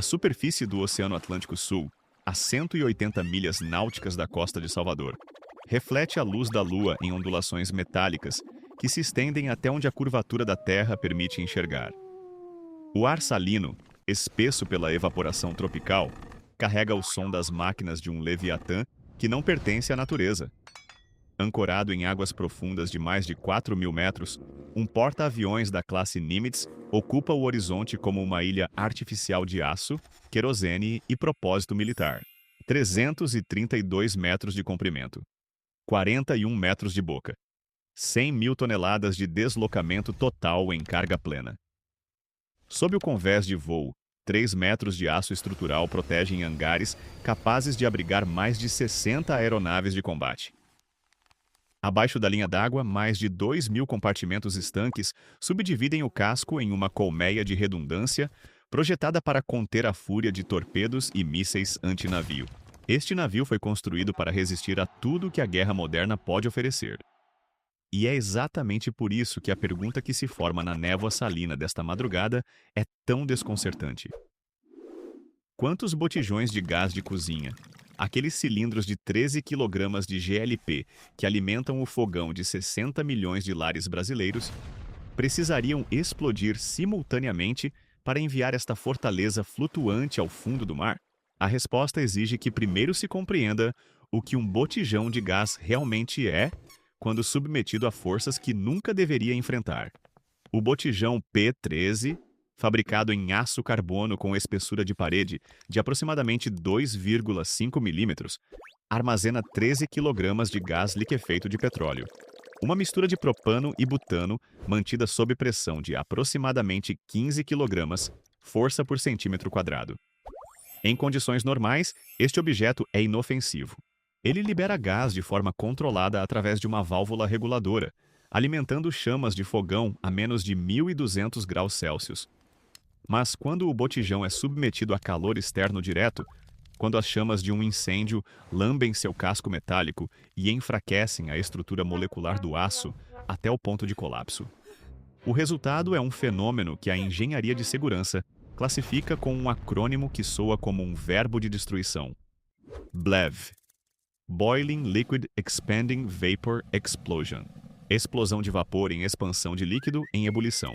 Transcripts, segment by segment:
A superfície do Oceano Atlântico Sul, a 180 milhas náuticas da costa de Salvador, reflete a luz da Lua em ondulações metálicas que se estendem até onde a curvatura da Terra permite enxergar. O ar salino, espesso pela evaporação tropical, carrega o som das máquinas de um Leviatã que não pertence à natureza. Ancorado em águas profundas de mais de 4.000 metros, um porta-aviões da classe Nimitz ocupa o horizonte como uma ilha artificial de aço, querosene e propósito militar. 332 metros de comprimento, 41 metros de boca, 100 mil toneladas de deslocamento total em carga plena. Sob o convés de voo, 3 metros de aço estrutural protegem hangares capazes de abrigar mais de 60 aeronaves de combate. Abaixo da linha d'água, mais de 2.000 compartimentos estanques subdividem o casco em uma colmeia de redundância projetada para conter a fúria de torpedos e mísseis antinavio. Este navio foi construído para resistir a tudo que a guerra moderna pode oferecer. E é exatamente por isso que a pergunta que se forma na névoa salina desta madrugada é tão desconcertante. Quantos botijões de gás de cozinha, aqueles cilindros de 13 kg de GLP que alimentam o fogão de 60 milhões de lares brasileiros, precisariam explodir simultaneamente para enviar esta fortaleza flutuante ao fundo do mar? A resposta exige que primeiro se compreenda o que um botijão de gás realmente é quando submetido a forças que nunca deveria enfrentar. O botijão P13, fabricado em aço carbono com espessura de parede de aproximadamente 2,5 milímetros, armazena 13 kg de gás liquefeito de petróleo. Uma mistura de propano e butano mantida sob pressão de aproximadamente 15 kg, força por centímetro quadrado. Em condições normais, este objeto é inofensivo. Ele libera gás de forma controlada através de uma válvula reguladora, alimentando chamas de fogão a menos de 1.200 graus Celsius. Mas quando o botijão é submetido a calor externo direto, quando as chamas de um incêndio lambem seu casco metálico e enfraquecem a estrutura molecular do aço até o ponto de colapso. O resultado é um fenômeno que a engenharia de segurança classifica com um acrônimo que soa como um verbo de destruição: BLEV. Boiling Liquid Expanding Vapor Explosion. Explosão de vapor em expansão de líquido em ebulição.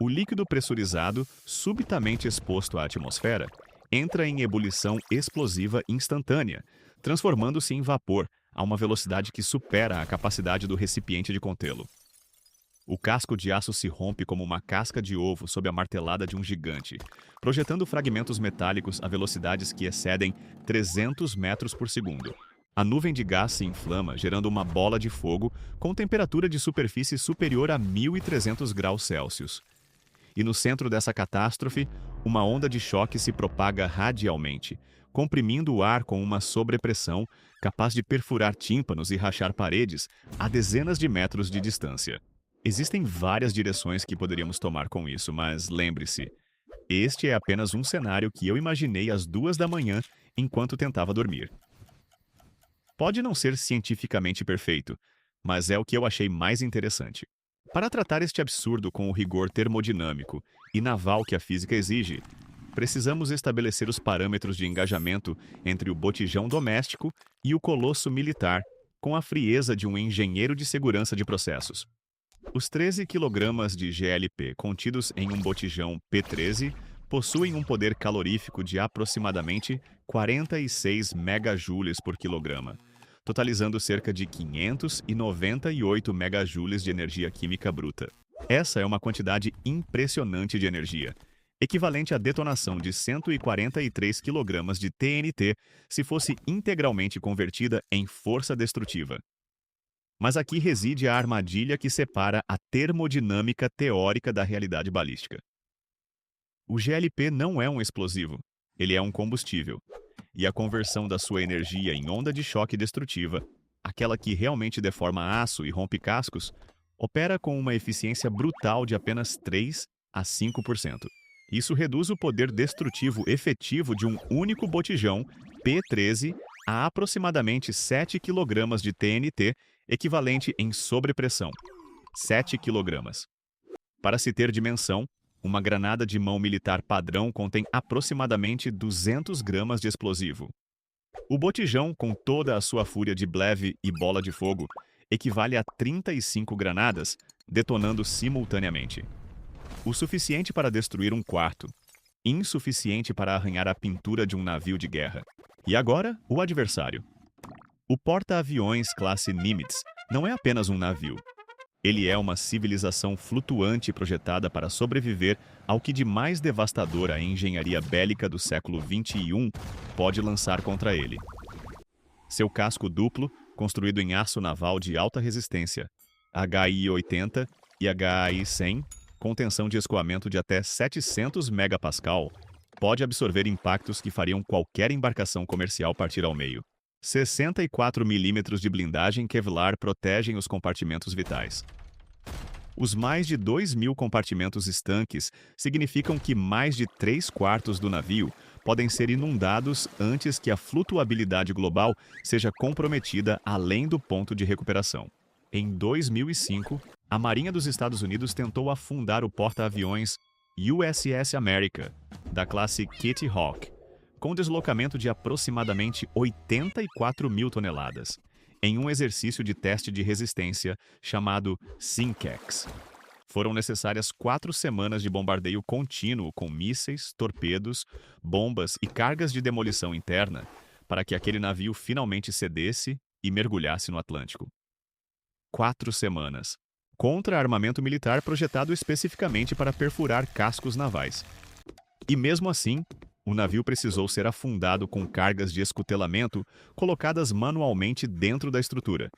O líquido pressurizado, subitamente exposto à atmosfera, entra em ebulição explosiva instantânea, transformando-se em vapor a uma velocidade que supera a capacidade do recipiente de contê-lo. O casco de aço se rompe como uma casca de ovo sob a martelada de um gigante, projetando fragmentos metálicos a velocidades que excedem 300 metros por segundo. A nuvem de gás se inflama, gerando uma bola de fogo com temperatura de superfície superior a 1.300 graus Celsius. E no centro dessa catástrofe, uma onda de choque se propaga radialmente, comprimindo o ar com uma sobrepressão capaz de perfurar tímpanos e rachar paredes a dezenas de metros de distância. Existem várias direções que poderíamos tomar com isso, mas lembre-se, este é apenas um cenário que eu imaginei às 2 da manhã enquanto tentava dormir. Pode não ser cientificamente perfeito, mas é o que eu achei mais interessante. Para tratar este absurdo com o rigor termodinâmico e naval que a física exige, precisamos estabelecer os parâmetros de engajamento entre o botijão doméstico e o colosso militar, com a frieza de um engenheiro de segurança de processos. Os 13 kg de GLP contidos em um botijão P13 possuem um poder calorífico de aproximadamente 46 megajoules por quilograma, totalizando cerca de 598 megajoules de energia química bruta. Essa é uma quantidade impressionante de energia, equivalente à detonação de 143 kg de TNT se fosse integralmente convertida em força destrutiva. Mas aqui reside a armadilha que separa a termodinâmica teórica da realidade balística. O GLP não é um explosivo, ele é um combustível. E a conversão da sua energia em onda de choque destrutiva, aquela que realmente deforma aço e rompe cascos, opera com uma eficiência brutal de apenas 3 a 5%. Isso reduz o poder destrutivo efetivo de um único botijão P13 a aproximadamente 7 kg de TNT, equivalente em sobrepressão. 7 kg. Para se ter dimensão, Uma granada de mão militar padrão contém aproximadamente 200 gramas de explosivo. O botijão, com toda a sua fúria de bleve e bola de fogo, equivale a 35 granadas, detonando simultaneamente. O suficiente para destruir um quarto, insuficiente para arranhar a pintura de um navio de guerra. E agora, o adversário. O porta-aviões classe Nimitz não é apenas um navio. Ele é uma civilização flutuante projetada para sobreviver ao que de mais devastador a engenharia bélica do século XXI pode lançar contra ele. Seu casco duplo, construído em aço naval de alta resistência, HI-80 e HI-100, com tensão de escoamento de até 700 megapascal, pode absorver impactos que fariam qualquer embarcação comercial partir ao meio. 64 milímetros de blindagem Kevlar protegem os compartimentos vitais. Os mais de 2.000 compartimentos estanques significam que mais de 3/4 do navio podem ser inundados antes que a flutuabilidade global seja comprometida além do ponto de recuperação. Em 2005, a Marinha dos Estados Unidos tentou afundar o porta-aviões USS America, da classe Kitty Hawk, com deslocamento de aproximadamente 84.000 toneladas, em um exercício de teste de resistência chamado SYNCAX. Foram necessárias 4 semanas de bombardeio contínuo com mísseis, torpedos, bombas e cargas de demolição interna para que aquele navio finalmente cedesse e mergulhasse no Atlântico. 4 semanas. Contra armamento militar projetado especificamente para perfurar cascos navais. E mesmo assim, o navio precisou ser afundado com cargas de escutelamento colocadas manualmente dentro da estrutura,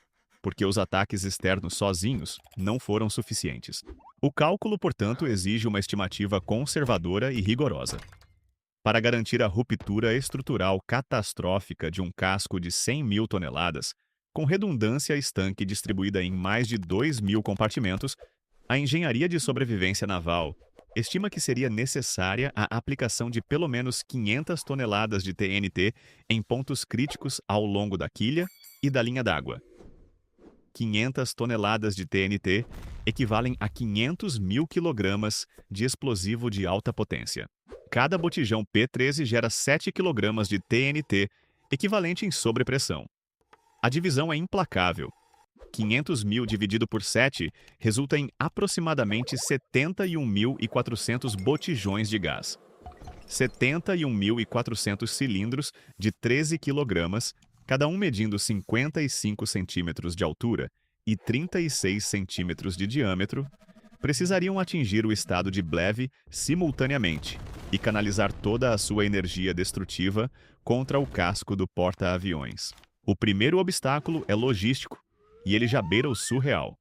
porque os ataques externos sozinhos não foram suficientes. O cálculo, portanto, exige uma estimativa conservadora e rigorosa. Para garantir a ruptura estrutural catastrófica de um casco de 100.000 toneladas, com redundância estanque distribuída em mais de 2.000 compartimentos, a engenharia de sobrevivência naval estima que seria necessária a aplicação de pelo menos 500 toneladas de TNT em pontos críticos ao longo da quilha e da linha d'água. 500 toneladas de TNT equivalem a 500.000 quilogramas de explosivo de alta potência. Cada botijão P-13 gera 7 quilogramas de TNT, equivalente em sobrepressão. A divisão é implacável. 500.000 dividido por 7 resulta em aproximadamente 71.400 botijões de gás. 71.400 cilindros de 13 quilogramas, cada um medindo 55 centímetros de altura e 36 centímetros de diâmetro, precisariam atingir o estado de bleve simultaneamente e canalizar toda a sua energia destrutiva contra o casco do porta-aviões. O primeiro obstáculo é logístico, e ele já beira o surreal.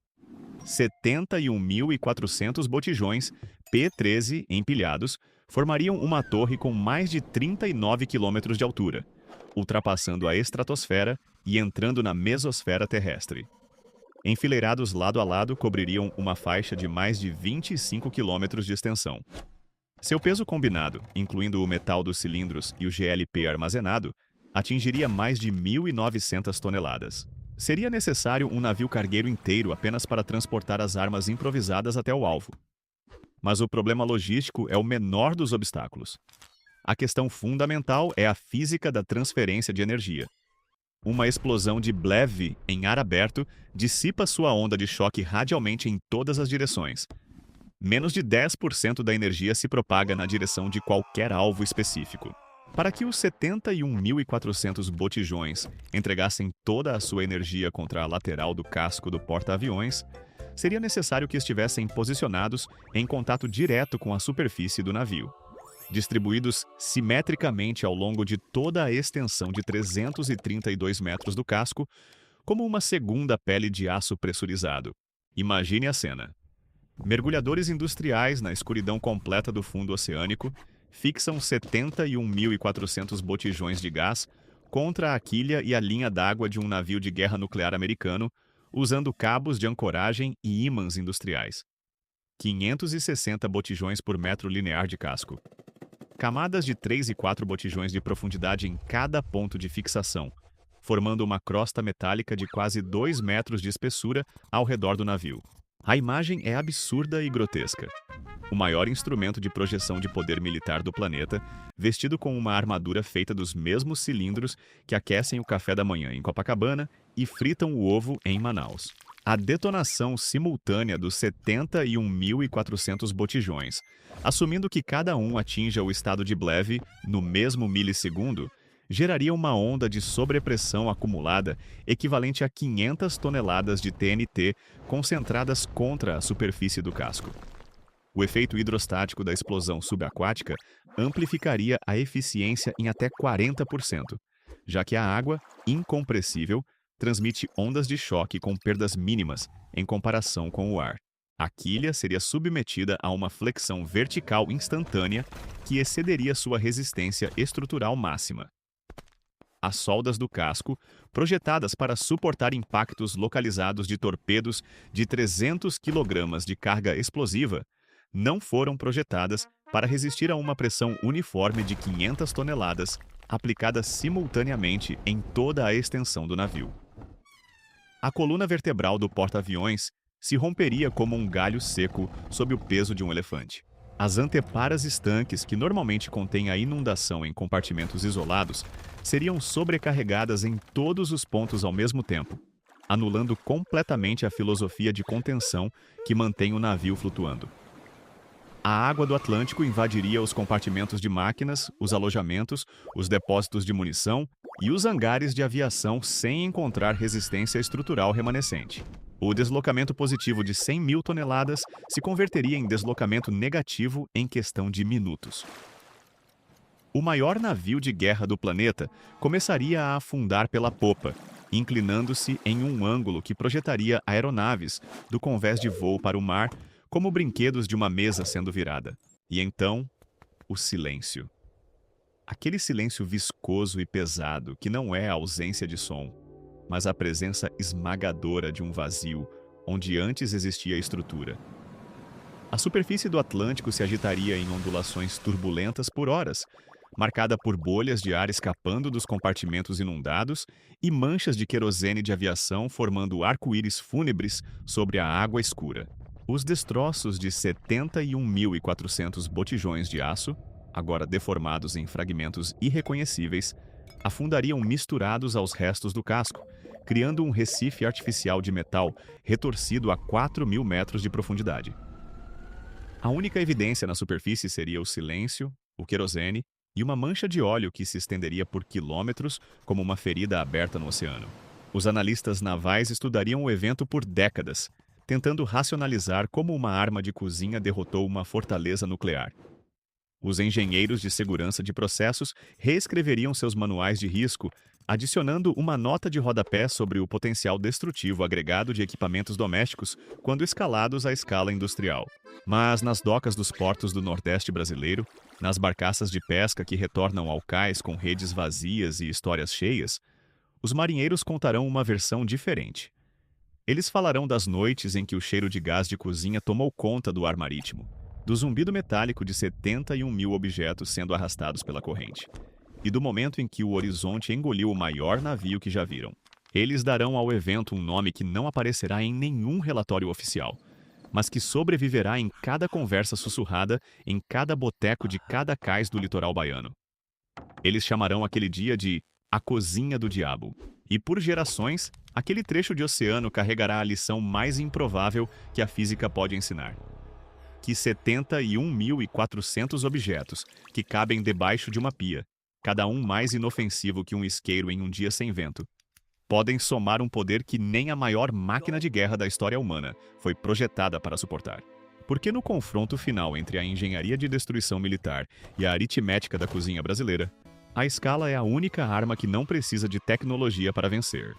71.400 botijões P-13 empilhados formariam uma torre com mais de 39 quilômetros de altura, ultrapassando a estratosfera e entrando na mesosfera terrestre. Enfileirados lado a lado, cobririam uma faixa de mais de 25 quilômetros de extensão. Seu peso combinado, incluindo o metal dos cilindros e o GLP armazenado, atingiria mais de 1.900 toneladas. Seria necessário um navio cargueiro inteiro apenas para transportar as armas improvisadas até o alvo. Mas o problema logístico é o menor dos obstáculos. A questão fundamental é a física da transferência de energia. Uma explosão de bleve em ar aberto dissipa sua onda de choque radialmente em todas as direções. Menos de 10% da energia se propaga na direção de qualquer alvo específico. Para que os 71.400 botijões entregassem toda a sua energia contra a lateral do casco do porta-aviões, seria necessário que estivessem posicionados em contato direto com a superfície do navio, distribuídos simetricamente ao longo de toda a extensão de 332 metros do casco, como uma segunda pele de aço pressurizado. Imagine a cena. Mergulhadores industriais na escuridão completa do fundo oceânico fixam 71.400 botijões de gás contra a quilha e a linha d'água de um navio de guerra nuclear americano, usando cabos de ancoragem e ímãs industriais. 560 botijões por metro linear de casco. Camadas de 3 e 4 botijões de profundidade em cada ponto de fixação, formando uma crosta metálica de quase 2 metros de espessura ao redor do navio. A imagem é absurda e grotesca. o maior instrumento de projeção de poder militar do planeta, vestido com uma armadura feita dos mesmos cilindros que aquecem o café da manhã em Copacabana e fritam o ovo em Manaus. A detonação simultânea dos 71.400 botijões, assumindo que cada um atinja o estado de Bleve no mesmo milissegundo, geraria uma onda de sobrepressão acumulada equivalente a 500 toneladas de TNT concentradas contra a superfície do casco. O efeito hidrostático da explosão subaquática amplificaria a eficiência em até 40%, já que a água, incompressível, transmite ondas de choque com perdas mínimas em comparação com o ar. A quilha seria submetida a uma flexão vertical instantânea que excederia sua resistência estrutural máxima. As soldas do casco, projetadas para suportar impactos localizados de torpedos de 300 kg de carga explosiva, não foram projetadas para resistir a uma pressão uniforme de 500 toneladas aplicada simultaneamente em toda a extensão do navio. A coluna vertebral do porta-aviões se romperia como um galho seco sob o peso de um elefante. As anteparas estanques, que normalmente contêm a inundação em compartimentos isolados, seriam sobrecarregadas em todos os pontos ao mesmo tempo, anulando completamente a filosofia de contenção que mantém o navio flutuando. A água do Atlântico invadiria os compartimentos de máquinas, os alojamentos, os depósitos de munição e os hangares de aviação sem encontrar resistência estrutural remanescente. O deslocamento positivo de 100.000 toneladas se converteria em deslocamento negativo em questão de minutos. O maior navio de guerra do planeta começaria a afundar pela popa, inclinando-se em um ângulo que projetaria aeronaves do convés de voo para o mar como brinquedos de uma mesa sendo virada. E então, o silêncio. Aquele silêncio viscoso e pesado que não é a ausência de som, mas a presença esmagadora de um vazio onde antes existia estrutura. A superfície do Atlântico se agitaria em ondulações turbulentas por horas, marcada por bolhas de ar escapando dos compartimentos inundados e manchas de querosene de aviação formando arco-íris fúnebres sobre a água escura. Os destroços de 71.400 botijões de aço, agora deformados em fragmentos irreconhecíveis, afundariam misturados aos restos do casco, criando um recife artificial de metal retorcido a 4.000 metros de profundidade. A única evidência na superfície seria o silêncio, o querosene e uma mancha de óleo que se estenderia por quilômetros como uma ferida aberta no oceano. Os analistas navais estudariam o evento por décadas, tentando racionalizar como uma arma de cozinha derrotou uma fortaleza nuclear. Os engenheiros de segurança de processos reescreveriam seus manuais de risco, adicionando uma nota de rodapé sobre o potencial destrutivo agregado de equipamentos domésticos quando escalados à escala industrial. Mas nas docas dos portos do Nordeste brasileiro, nas barcaças de pesca que retornam ao cais com redes vazias e histórias cheias, os marinheiros contarão uma versão diferente. Eles falarão das noites em que o cheiro de gás de cozinha tomou conta do ar marítimo, do zumbido metálico de 71.000 objetos sendo arrastados pela corrente, e do momento em que o horizonte engoliu o maior navio que já viram. Eles darão ao evento um nome que não aparecerá em nenhum relatório oficial, mas que sobreviverá em cada conversa sussurrada, em cada boteco de cada cais do litoral baiano. Eles chamarão aquele dia de A Cozinha do Diabo, e por gerações, aquele trecho de oceano carregará a lição mais improvável que a física pode ensinar. Que 71.400 objetos que cabem debaixo de uma pia, cada um mais inofensivo que um isqueiro em um dia sem vento, podem somar um poder que nem a maior máquina de guerra da história humana foi projetada para suportar. Porque no confronto final entre a engenharia de destruição militar e a aritmética da cozinha brasileira, a escala é a única arma que não precisa de tecnologia para vencer.